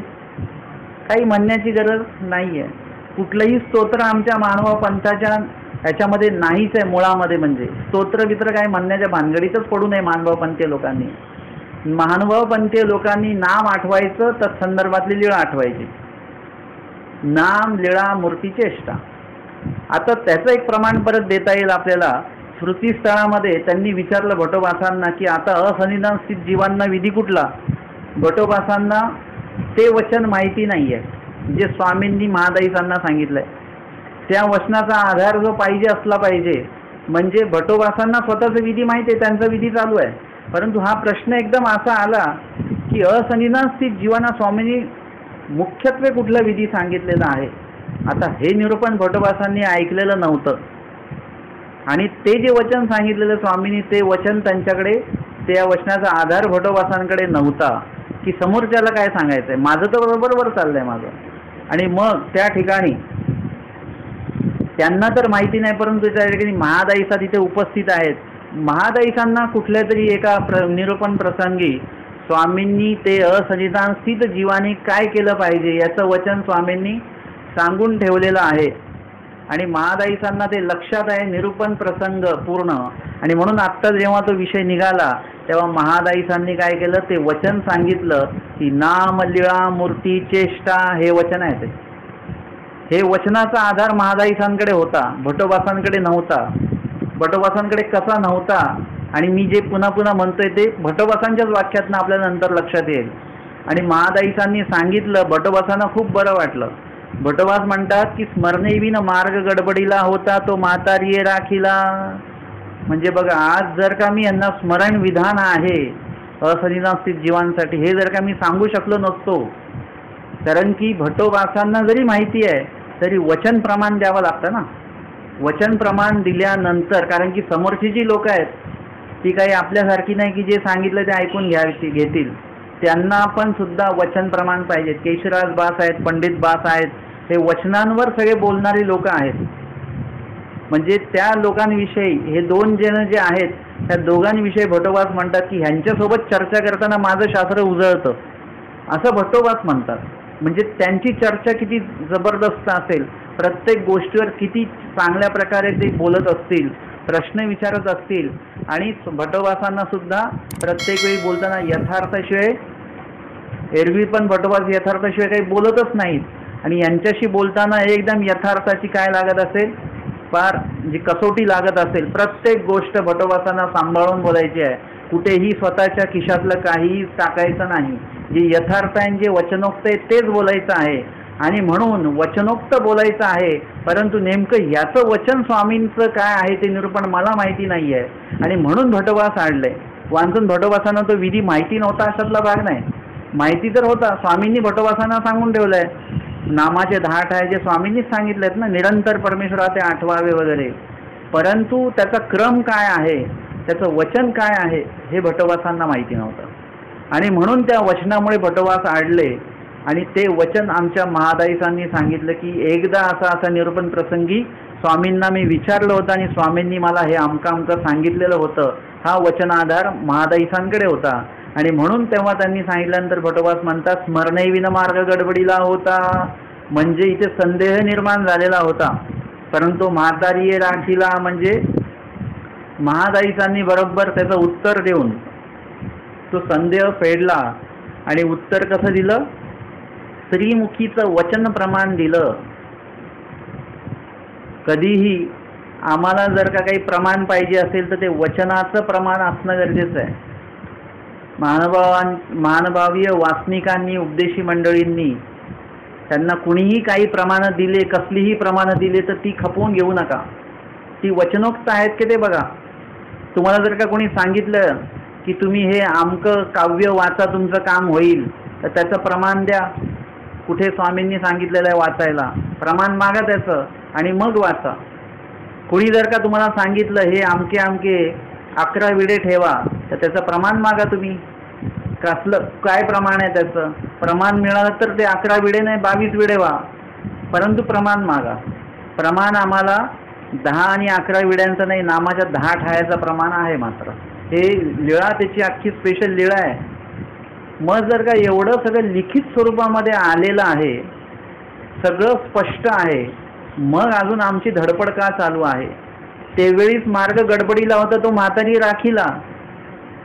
काही म्हणण्याची गरज नाही आहे. कुठलंही स्तोत्र आमच्या महानुभाव पंथाच्या ह्याच्यामध्ये नाहीच आहे मुळामध्ये. म्हणजे स्तोत्र बित्र काय म्हणण्याच्या भानगडीतच पडू नये महानुभाव पंथीय लोकांनी. महानुभाव पंथीय लोकांनी नाम आठवायचं, तत्संदर्भातली लीळा आठवायची. नाम लीळा मूर्ती चेष्टा. आता त्याचं एक प्रमाण परत देता येईल आपल्याला. स्मृतीस्थळामध्ये त्यांनी विचारलं भटोबासांना की आता असनिधान स्थित जीवांना विधी कुठला. भटोबासांना ते वचन माहिती नाही आहे जे स्वामींनी महादाईसांना सांगितलंय. त्या वचनाचा आधार जो पाहिजे असला पाहिजे. म्हणजे भटोबासांना स्वतःचं विधी माहिती आहे, त्यांचा विधी चालू आहे, परंतु हा प्रश्न एकदम असा आला की असनिधान स्थित जीवांना स्वामींनी मुख्यत्वे कुठला विधी सांगितलेला आहे. आता हे निरूपण भटोबासांनी ऐकलेलं नव्हतं आणि ते जे वचन सांगितलेलं स्वामींनी ते वचन त्यांच्याकडे, त्या वचनाचा आधार भटोबासांकडे नव्हता की समोरच्याला काय सांगायचं आहे, माझं तर बरोबर चाललंय माझं. आणि मग त्या ठिकाणी त्यांना तर माहिती नाही, परंतु त्या ठिकाणी महादाईसा तिथे उपस्थित आहेत. महादाईसांना कुठल्या तरी एका निरूपण प्रसंगी स्वामींनी ते असनिधान स्थित जीवाने काय केलं पाहिजे याचं वचन स्वामींनी सांगून ठेवलेलं आहे आणि महादाईसांना ते लक्षात आहे, निरूपण प्रसंग पूर्ण. आणि म्हणून आत्ता जेव्हा तो विषय निघाला तेव्हा महादाईसांनी काय केलं, ते वचन सांगितलं की नाम लीळा मूर्ती चेष्टा हे वचन आहे. ते हे वचनाचा आधार महादाईसांकडे होता, भटोबासांकडे नव्हता. भटोबासांकडे कसा नव्हता आणि मी जे पुन्हा पुन्हा म्हणतोय ते भटोबासांच्याच वाक्यातनं आपल्याला नंतर लक्षात येईल. आणि महादाईसांनी सांगितलं, भटोबासांना खूप बरं वाटलं. भटोबास म्हणतात की स्मरणे विन मार्ग गडबडीला होता तो म्हातारी राखीला. म्हणजे बघा, आज जर का मी यांना स्मरण विधान आहे असनिधान स्थित जीवांसाठी हे जर का मी सांगू शकलो नसतो, कारण की भटोबासांना जरी माहिती आहे तरी वचन प्रमाण द्यावं लागतं ना. वचन प्रमाण दिल्यानंतर, कारण की समोरची जी लोक आहेत ती काही आपल्यासारखी नाही की जे सांगितलं ते ऐकून घेतील. त्यांना पण सुद्धा वचन प्रमाण पाहिजे. केशराज बास आहेत, पंडित बास आहेत, हे वचनांवर सगळे बोलणारी लोक आहेत. म्हणजे त्या लोकांविषयी हे 2 जण जे आहेत त्या दोघांविषयी भटोबास म्हणतात की ह्यांच्यासोबत चर्चा करताना माझं शास्त्र उजळतं असं भटोबास म्हणतात. म्हणजे त्यांची चर्चा किती जबरदस्त असेल, प्रत्येक गोष्टीवर किती चांगल्या प्रकारे ते बोलत असतील, प्रश्न विचारत असतील. आणि भटोबासांना सुद्धा प्रत्येक वेळी बोलताना यथार्थशिवाय, एरवी पण भटोबास यथार्थशिवाय काही बोलतच नाहीत आणि यांच्याशी बोलताना एकदम यथार्थाची काय लागत असेल, फार जी कसोटी लागत असेल. प्रत्येक गोष्ट भटोबासांना सांभाळून बोलायची आहे, कुठेही स्वतःच्या खिशातलं काहीही टाकायचं नाही. जे यथार्थ आहे, जे वचनोक्त आहे तेच बोलायचं आहे. आणि म्हणून वचनोक्त बोलायचं आहे, परंतु नेमकं याचं वचन स्वामींचं काय आहे ते निरूपण मला माहिती नाही आहे. आणि म्हणून भटोबास आणलंय. वांचून भटोबासांना तो विधी माहिती नव्हता अशातला भाग नाही, माहिती तर होता. स्वामींनी भटोबासांना सांगून ठेवलंय. नामाचे 10 आहे जे स्वामींनीच सांगितलेत ना, निरंतर परमेश्वराचे आठवावे वगैरे. परंतु त्याचा क्रम काय आहे, त्याचं वचन काय आहे हे भटोबासांना माहिती नव्हतं. आणि म्हणून त्या वचनामुळे भटोबास आडले. आणि ते वचन आमच्या महादाईसांनी सांगितलं की एकदा असा निरूपण प्रसंगी स्वामींना मी विचारलं होतं आणि स्वामींनी मला हे अमकं सांगितलेलं होतं. हा वचनाधार महादाईसांकडे होता. आणि म्हणून तेव्हा त्यांनी सांगितल्यानंतर भटोबास म्हणतात, स्मरणैविन मार्ग गडबडीला होता. म्हणजे इथे संदेह निर्माण झालेला होता, परंतु म्हातारी राखीला म्हणजे महादाईसांनी बरोबर त्याचं उत्तर देऊन तो संदेह फेडला. आणि उत्तर कसं दिलं, श्रीमुखीचं वचन प्रमाण दिलं. कधीही आम्हाला जर का काही प्रमाण पाहिजे असेल तर ते वचनाचं प्रमाण असणं गरजेचं आहे. महानुभावीय वासनिकांनी, उपदेशी मंडळींनी त्यांना कुणीही काही प्रमाणं दिले, कसलीही प्रमाणं दिले तर ती खपवून घेऊ नका. ती वचनोक्त आहेत की ते बघा. तुम्हाला जर का कोणी सांगितलं की तुम्ही हे आमकं काव्य वाचा, तुमचं काम होईल, तर त्याचं प्रमाण द्या. कुठे स्वामींनी सांगितलेलं आहे वाचायला, प्रमाण मागा त्याचं आणि मग वाचा. कोणी जर का तुम्हाला सांगितलं हे आमके आमके 11 विडे ठेवा, तर त्याचं प्रमाण मागा तुम्ही. कसलं काय प्रमाण आहे त्याचं, प्रमाण मिळालं तर ते 11 विडे नाही 22 विडे व्हा, परंतु प्रमाण मागा. प्रमाण आम्हाला 10 आणि 11 विड्यांचं नाही, नामाच्या 10 ठायाचं प्रमाण आहे. मात्र हे लीळा त्याची अख्खी स्पेशल लीळा आहे. मग जर का एवढं सगळं लिखित स्वरूपामध्ये आलेलं आहे, सगळं स्पष्ट आहे, मग अजून आमची धडपड का चालू आहे. त्यावेळीच मार्ग गडबडीला होता, तो म्हातारी राखीला.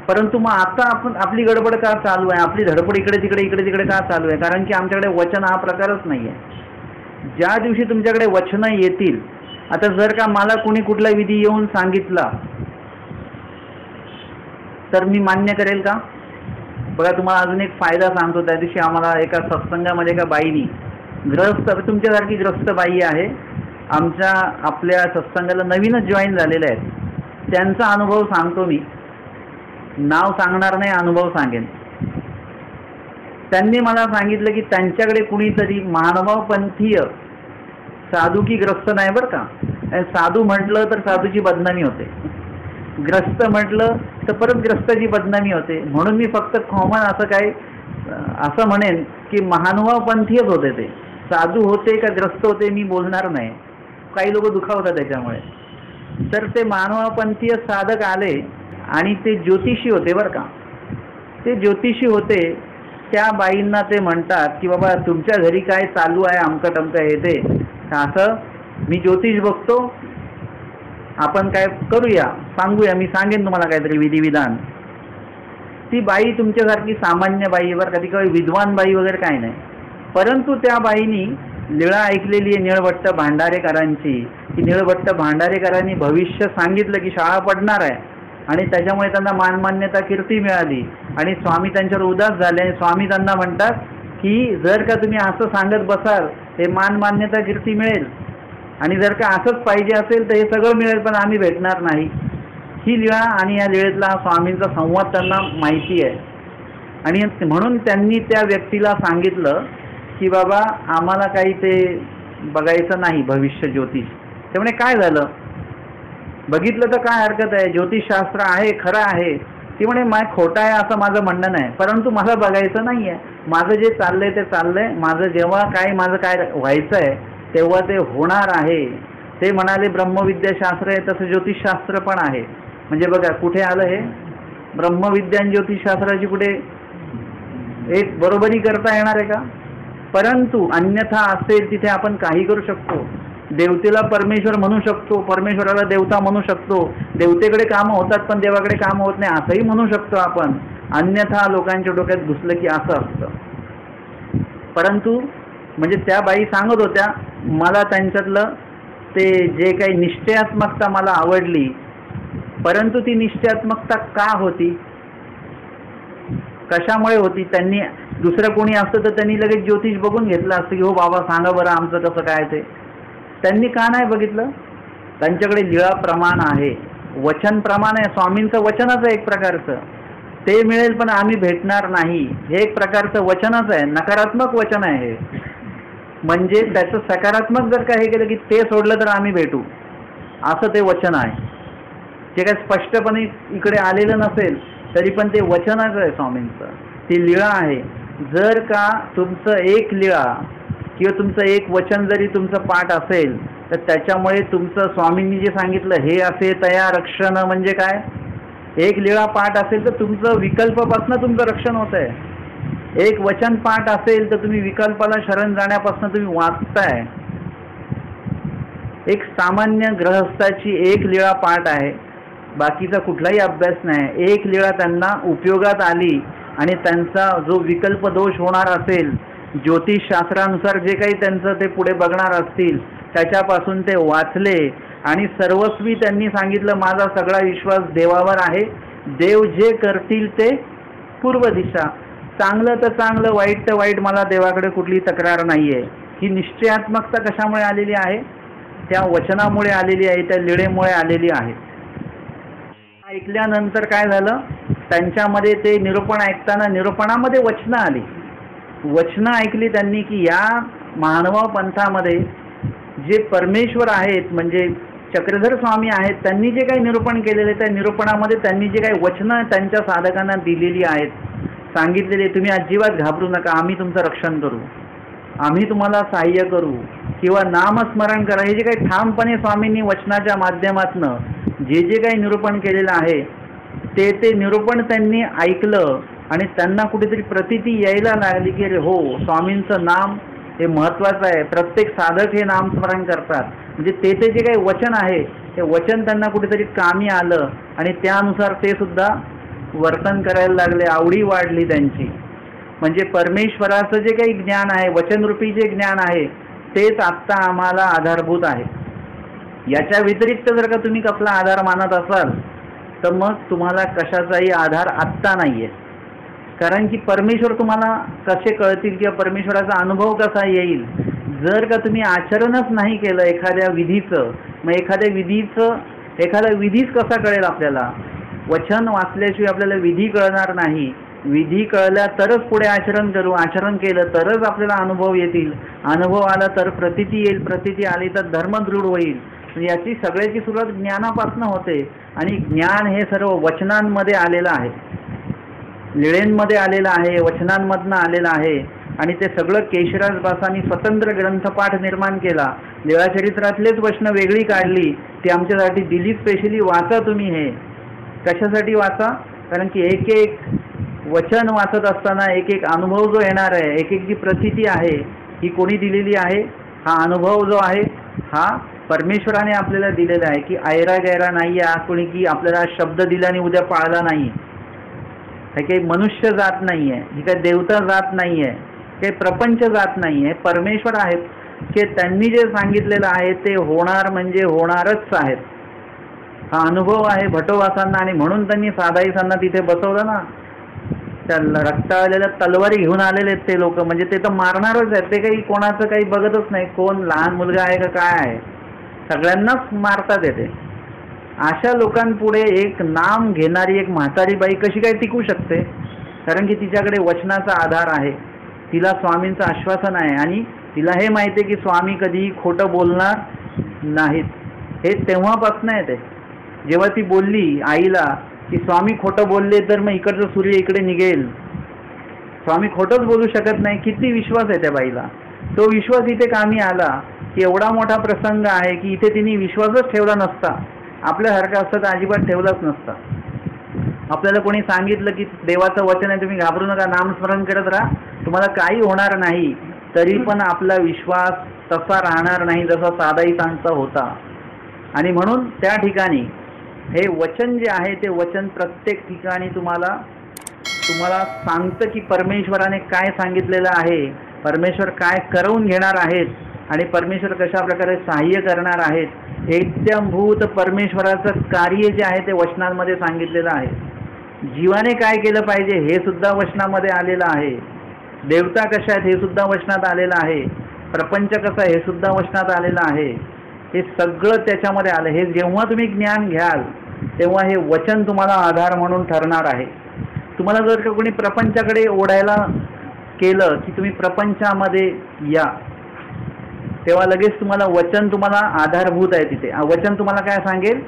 परंतु मग आता आपण आपली गडबड का चालू आहे, आपली धडपड इकडे तिकडे का चालू आहे. कारण की आमच्याकडे वचन हा प्रकारच नाही आहे. ज्या दिवशी तुमच्याकडे वचनं येतील, आता जर का मला कुणी कुठला विधी येऊन सांगितला तर मी मान्य करेल का. बघा तुम्हाला अजून एक फायदा सांगतो. त्या दिवशी आम्हाला एका सत्संगामध्ये एका बाईनी, ग्रस्त तुमच्यासारखी ग्रस्त बाई आहे, आपल्या सत्संगाला नवीनच जॉईन झालेल्या आहेत, त्यांचा अनुभव सांगतो मी. नाव सांगणार नाही, अनुभव सांगेन. त्यांनी मला सांगितलं की त्यांच्याकडे कुणीतरी महानुभावपंथीय साधू की ग्रस्त नाही बरं का. साधू म्हटलं तर साधूची बदनामी होते, ग्रस्त म्हटलं तर परत ग्रस्ताची बदनामी होते. म्हणून मी फक्त कॉमन असं म्हणेन की महानुभावपंथीयच होते. ते साधू होते का ग्रस्त होते मी बोलणार नाही, काही लोक दुखावतात त्याच्यामुळे. तर ते महानुभावपंथीय साधक आले आणि ते ज्योतिषी होते बरं का. ते ज्योतिषी होते. त्या बाईंना ते म्हणतात की बाबा तुमच्या घरी काय चालू आहे, अमकं टमकं हे ते. असं मी ज्योतिष बघतो, आपण काय करूया, सांगूया, मी सांगेन तुम्हाला काहीतरी विधिविधान. ती बाई तुमच्यासारखी सामान्य बाई बरं का, ती काही विद्वान बाई वगैरे काय नाही. परंतु त्या बाईनी लीळा ऐकलेली आहे निळभट्ट भांडारेकरांची. की निळभट्ट भांडारेकरांनी भविष्य सांगितलं की शाळा पडणार आहे आणि त्याच्यामुळे त्यांना मानमान्यता कीर्ती मिळाली आणि स्वामी त्यांच्यावर उदास झाले. आणि स्वामी त्यांना म्हणतात की जर का तुम्ही असं सांगत बसाल हे मानमान्यता कीर्ती मिळेल, आणि जर का असंच पाहिजे असेल तर हे सगळं मिळेल, पण आम्ही भेटणार नाही. ही लीळा आणि या लीळेतला स्वामींचा संवाद त्यांना माहिती आहे. आणि म्हणून त्यांनी त्या व्यक्तीला सांगितलं की बाबा आम्हाला काही ते बघायचं नाही भविष्य ज्योतिष. त्यामुळे काय झालं, बघितलं तर काय हरकत आहे, ज्योतिषशास्त्र आहे, खरं आहे. ती म्हणे खोटं आहे असं माझं म्हणणं नाही, परंतु मला बघायचं नाही आहे. माझं जे चाललंय ते चाललंय. माझं काय व्हायचं आहे तेव्हा ते होणार आहे. ते म्हणाले ब्रह्मविद्याशास्त्र आहे तसं ज्योतिषशास्त्र पण आहे. म्हणजे बघा कुठे आलं हे, ब्रह्मविद्या आणि ज्योतिषशास्त्राची कुठे एक बरोबरी करता येणार आहे का. परंतु अन्यथा असेल तिथे आपण काही करू शकतो. देवतेला परमेश्वर म्हणू शकतो, परमेश्वराला देवता म्हणू शकतो. देवतेकडे कामं होतात पण देवाकडे कामं होत नाही असंही म्हणू शकतो आपण. अन्यथा लोकांच्या डोक्यात घुसलं की असं असतं. परंतु म्हणजे त्या बाई सांगत होत्या, मला त्यांच्यातलं ते जे काही निश्चयात्मकता मला आवडली, परंतु ती निश्चयात्मकता का होती, कशामुळे होती? त्यांनी दुसरं कोणी असतं तर त्यांनी लगेच ज्योतिष बघून घेतलं असतं की हो बाबा सांगा बरं आमचं कसं काय ते. त्यांनी का नाही बघितलं? त्यांच्याकडे लीळा प्रमाण आहे, वचन प्रमाण आहे, स्वामींचं वचनच आहे एक प्रकारचं. ते मिळेल पण आम्ही भेटणार नाही, हे एक प्रकारचं वचनच आहे, नकारात्मक वचन आहे हे. म्हणजे त्याचं सकारात्मक जर का हे केलं की ते सोडलं तर आम्ही भेटू, असं ते वचन आहे. जे काय स्पष्टपणे इकडे आलेलं नसेल तरी पण ते वचनच आहे स्वामींचं, ती लीळा आहे. जर का तुमचं एक लीळा किंवा तुमचं एक वचन जरी तुमचं पाठ असेल तर त्याच्यामुळे तुमचं स्वामींनी जे सांगितलं हे असे तया रक्षण, म्हणजे काय, एक लीळा पाठ असेल तर तुमचं विकल्पापासून तुमचं रक्षण होत आहे. एक वचन पाठ असेल तर तुम्ही विकल्पाला शरण जाण्यापासून तुम्ही वाचताय. एक सामान्य गृहस्थाची एक लीळा पाठ आहे, बाकीचा कुठलाही अभ्यास नाही. एक लीळा त्यांना उपयोगात आली आणि त्यांचा जो विकल्प दोष होणार असेल, ज्योतिषशास्त्रानुसार जे काही त्यांचं ते पुढे बघणार असतील त्याच्यापासून ते वाचले आणि सर्वस्वी त्यांनी सांगितलं माझा सगळा विश्वास देवावर आहे, देव जे करतील ते पूर्व दिशा, चांगलं तर चांगलं, वाईट तर वाईट, मला देवाकडे कुठली तक्रार नाही आहे. ही निश्चयात्मकता कशामुळे आलेली आहे? त्या वचनामुळे आलेली आहे, त्या लीळेमुळे आलेली आहे. ऐकल्यानंतर काय झालं, त्यांच्यामध्ये ते निरूपण ऐकताना निरूपणामध्ये वचनं आली. वचनं ऐकली त्यांनी की या मानव पंथामध्ये जे परमेश्वर आहेत, म्हणजे चक्रधर स्वामी आहेत, त्यांनी जे काही निरूपण केलेले त्या निरूपणामध्ये त्यांनी जे काही वचनं त्यांच्या साधकांना दिलेली आहेत, सांगितलेले तुम्ही अजिबात घाबरू नका, आम्ही तुमचं रक्षण करू, आम्ही तुम्हाला सहाय्य करू, किंवा नामस्मरण करा, हे जे काही ठामपणे स्वामींनी वचनाच्या माध्यमातनं जे जे काही निरूपण केलेलं आहे ते ते निरूपण त्यांनी ऐकलं आणि त्यांना कुठेतरी प्रतीती यायला लागली की अरे हो, स्वामींचं नाम हे महत्त्वाचं आहे, प्रत्येक साधक हे नामस्मरण करतात. म्हणजे ते जे काही वचन आहे ते वचन त्यांना कुठेतरी कामी आलं आणि त्यानुसार ते सुद्धा वर्तन करायला लागले, आवडी वाढली त्यांची. म्हणजे परमेश्वराचं जे काही ज्ञान आहे, वचनरूपी जे ज्ञान आहे तेच आत्ता आम्हाला आधारभूत आहे. याच्या व्यतिरिक्त जर का तुम्ही कसला आधार मानत असाल तर मग तुम्हाला कशाचाही आधार आत्ता नाही आहे. कारण की परमेश्वर तुम्हाला कसे कळतील किंवा परमेश्वराचा अनुभव कसा येईल जर का तुम्ही आचरणच नाही केलं एखाद्या विधीचं. मग एखादा विधीच कसा कळेल आपल्याला? वचन वाचल्याशिवाय आपल्याला विधी कळणार नाही. विधी कळल्या तरच पुढे आचरण करू, आचरण केलं तरच आपल्याला अनुभव येतील, अनुभव आला तर प्रतीती येईल, प्रतीती आली तर धर्म दृढ होईल. याची सगळ्याची सुरुवात ज्ञानापासून होते आणि ज्ञान हे सर्व वचनांमध्ये आलेलं आहे, लीळेंमध्ये आलेलं आहे, वचनांमधनं आलेलं आहे. आणि ते सगळं केशराज बासांनी स्वतंत्र ग्रंथपाठ निर्माण केला. लीळाचरित्रातलेच वचनं वेगळी काढली, ती आमच्यासाठी दिली स्पेशली. वाचा तुम्ही हे. कशासाठी वाचा? कारण की एक एक वचन वाचत असताना एक एक अनुभव जो येणार आहे, एक एक जी प्रतीती आहे ही कोणी दिलेली आहे? हा अनुभव जो आहे हा परमेश्वराने आपल्याला दिलेला आहे. की ऐरा गैरा नाही आहे, कोणी की आपल्याला शब्द दिला आणि उद्या पाळला नाही. हे काही मनुष्य जात नाही आहे, ही काही देवता जात नाही आहे, काही प्रपंच जात नाही आहे, परमेश्वर आहेत की त्यांनी जे सांगितलेलं आहे ते होणार म्हणजे होणारच आहेत. हा अनुभव आहे भटोबासांना आणि म्हणून त्यांनी साधाईसांना तिथे बसवलं ना. त्या रक्ताळलेल्या तलवारी घेऊन आलेले आहेत ते लोक, म्हणजे ते तर मारणारच आहेत. ते काही कोणाचं काही बघतच नाही, कोण लहान मुलगा आहे का काय आहे, सगळ्यांनाच मारतात येते. अशा लोकांपुढे एक नाम घेणारी एक म्हातारी बाई कशी काय टिकू शकते? कारण की तिच्याकडे वचनाचा आधार आहे, तिला स्वामींचं आश्वासन आहे आणि तिला हे माहिती आहे की स्वामी कधीही खोटं बोलणार नाहीत. हे तेव्हापासून आहे ते. जेव्हा ती बोलली आईला की स्वामी खोटं बोलले तर मग इकडचं सूर्य इकडे निघेल, स्वामी खोटंच बोलू शकत नाही, किती विश्वास आहे त्या बाईला. तो विश्वास इथे कामी आला की एवढा मोठा प्रसंग आहे की इथे तिने विश्वासच ठेवला नसता, आपल्यासारखं असतं तर अजिबात ठेवलाच नसता. आपल्याला कोणी सांगितलं की देवाचं वचन आहे तुम्ही घाबरू नका, नामस्मरण करत राहा, तुम्हाला काही होणार नाही, तरी पण आपला विश्वास तसा राहणार नाही जसा साधाईसांचा होता. आणि म्हणून त्या ठिकाणी हे वचन जे आहे ते वचन प्रत्येक ठिकाणी तुम्हाला सांगतं की परमेश्वराने काय सांगितलेलं आहे परमेश्वर काय करवून घेणार आहेत आणि परमेश्वर कशा प्रकारे सहाय्य करणार आहेत, एकदमभूत परमेश्वराचं कार्य जे आहे ते वचनांमध्ये सांगितलेलं आहे. जीवाने काय केलं पाहिजे हे सुद्धा वचनामध्ये आलेलं आहे. देवता कशा आहेत हे सुद्धा वचनात आलेलं आहे. प्रपंच कसा हे सुद्धा वचनात आलेलं आहे. हे सगळं त्याच्यामध्ये आलं. हे जेव्हा तुम्ही ज्ञान घ्याल तेव्हा हे वचन तुम्हाला आधार म्हणून ठरणार आहे. तुम्हाला जर का कोणी प्रपंचाकडे ओढायला केलं की तुम्ही प्रपंचामध्ये या, तेव्हा लगेच तुम्हाला वचन तुम्हाला आधारभूत आहे. तिथे वचन तुम्हाला काय सांगेल?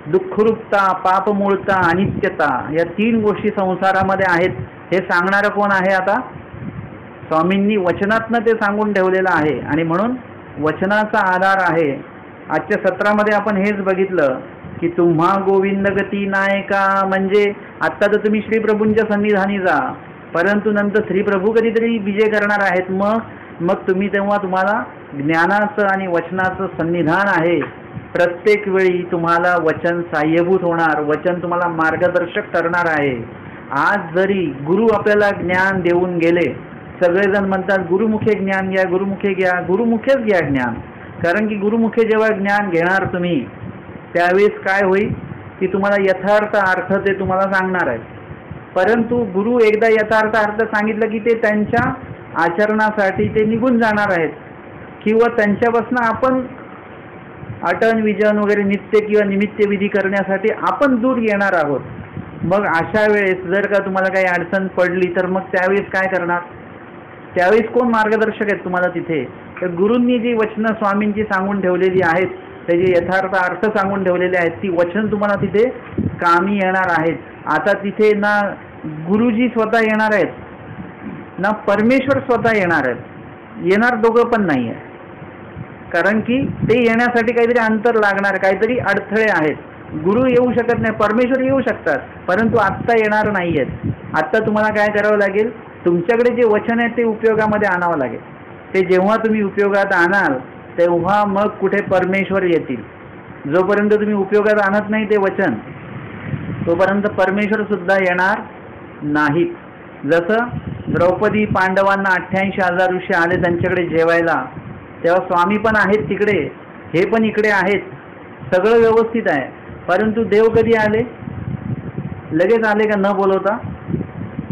दुःखरूपता, पापमूळता, अनित्यता या 3 गोष्टी संसारामध्ये आहेत. हे सांगणारं कोण आहे? आता स्वामींनी वचनातनं ते सांगून ठेवलेलं आहे आणि म्हणून वचनाचा आधार आहे. आजच्या सत्रामध्ये आपण हेच बघितलं की तुम्हा गोविंद गती नायका, म्हणजे आत्ता तर तुम्ही श्रीप्रभूंच्या सन्निधानी जा, परंतु नंतर श्रीप्रभू कधीतरी विजय करणार आहेत. मग तुम्ही तेव्हा तुम्हाला ज्ञानाचं आणि वचनाचं सन्निधान आहे. प्रत्येक वेळी तुम्हाला वचन सहाय्यभूत होणार, वचन तुम्हाला मार्गदर्शक ठरणार आहे. आज जरी गुरु आपल्याला ज्ञान देऊन गेले, सगळेजण म्हणतात गुरुमुखे ज्ञान घ्या, गुरुमुखे घ्या, गुरुमुखेच घ्या ज्ञान. कारण की गुरुमुखे जेव्हा ज्ञान घेणार तुम्ही त्यावेळेस काय होईल की तुम्हाला यथार्थ अर्थ ते तुम्हाला सांगणार आहेत. परंतु गुरु एकदा यथार्थ अर्थ सांगितलं की ते त्यांच्या आचरणासाठी ते निघून जाणार आहेत किंवा त्यांच्यापासून आपण अटन विजन वगैरे नित्य किंवा निमित्त विधी करण्यासाठी आपण दूर येणार आहोत. मग अशा वेळेस जर का तुम्हाला काही अडचण पडली तर मग त्यावेळेस काय करणार? त्यावेळेस कोण मार्गदर्शक आहेत तुम्हाला तिथे? तर गुरूंनी जी वचनं स्वामींची सांगून ठेवलेली आहेत, त्याचे यथार्थ अर्थ सांगून ठेवलेले आहेत, ती वचन तुम्हाला तिथे कामी येणार आहेत. आता तिथे ना गुरुजी स्वतः येणार आहेत ना परमेश्वर स्वतः येणार आहेत. येणार दोघं पण नाही आहे. कारण की ते येण्यासाठी काहीतरी अंतर लागणार, काहीतरी अडथळे आहेत. गुरु येऊ शकत नाही, परमेश्वर येऊ शकतात, परंतु आत्ता येणार नाही आहेत. आत्ता तुम्हाला काय करावं लागेल? तुमच्याकडे जे वचन आहे ते उपयोगामध्ये आणावं लागेल. ते जेव्हा तुम्ही उपयोगात आणाल तेव्हा मग कुठे परमेश्वर येतील. जोपर्यंत तुम्ही उपयोगात आणत नाही ते वचन, तोपर्यंत परमेश्वर सुद्धा येणार नाहीत. जसं द्रौपदी पांडवांना 88,000 ऋषी आले त्यांच्याकडे जेवायला, तेव्हा स्वामी पण आहेत तिकडे, हे पण इकडे आहेत, सगळं व्यवस्थित आहे. परंतु देव कधी आले? लगेच आले का न बोलवता?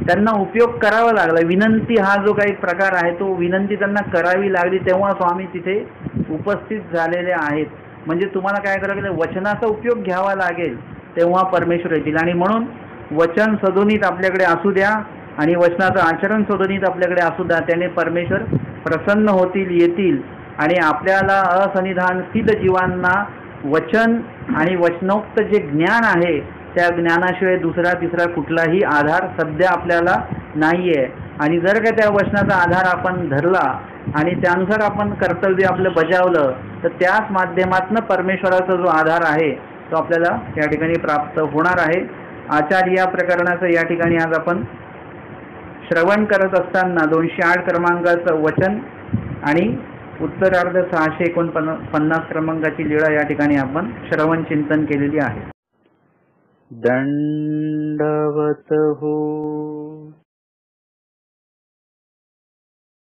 त्यांना उपयोग करावा लागला. विनंती हा जो काही प्रकार आहे तो विनंती त्यांना करावी लागली, तेव्हा स्वामी तिथे उपस्थित झालेले आहेत. म्हणजे तुम्हाला काय करावं लागेल? वचनाचा उपयोग घ्यावा लागेल, तेव्हा परमेश्वर येतील. आणि म्हणून वचन सदोनीत आपल्याकडे असू द्या आणि वचनाचं आचरण सदोनीत आपल्याकडे असू द्या, त्याने परमेश्वर प्रसन्न होतील, येतील आणि आपल्याला असन्निधान स्थित जीवांना वचन आणि वचनोक्त जे ज्ञान आहे त्या ज्ञानाशिवाय दुसरा तिसरा कुठलाही आधार सध्या आपल्याला नाही आहे. आणि जर का त्या वचनाचा आधार आपण धरला आणि त्यानुसार आपण कर्तव्य आपलं बजावलं तर त्याच माध्यमातून परमेश्वराचा जो आधार आहे तो आपल्याला या ठिकाणी प्राप्त होणार आहे. आचार्य या प्रकरणाचं या ठिकाणी आज आपण श्रवण करत असताना 208 क्रमांकाचं वचन आणि उत्तरार्ध 649 क्रमांकाची लीळा या ठिकाणी आपण श्रवण चिंतन केलेली आहे. दंडवत हो.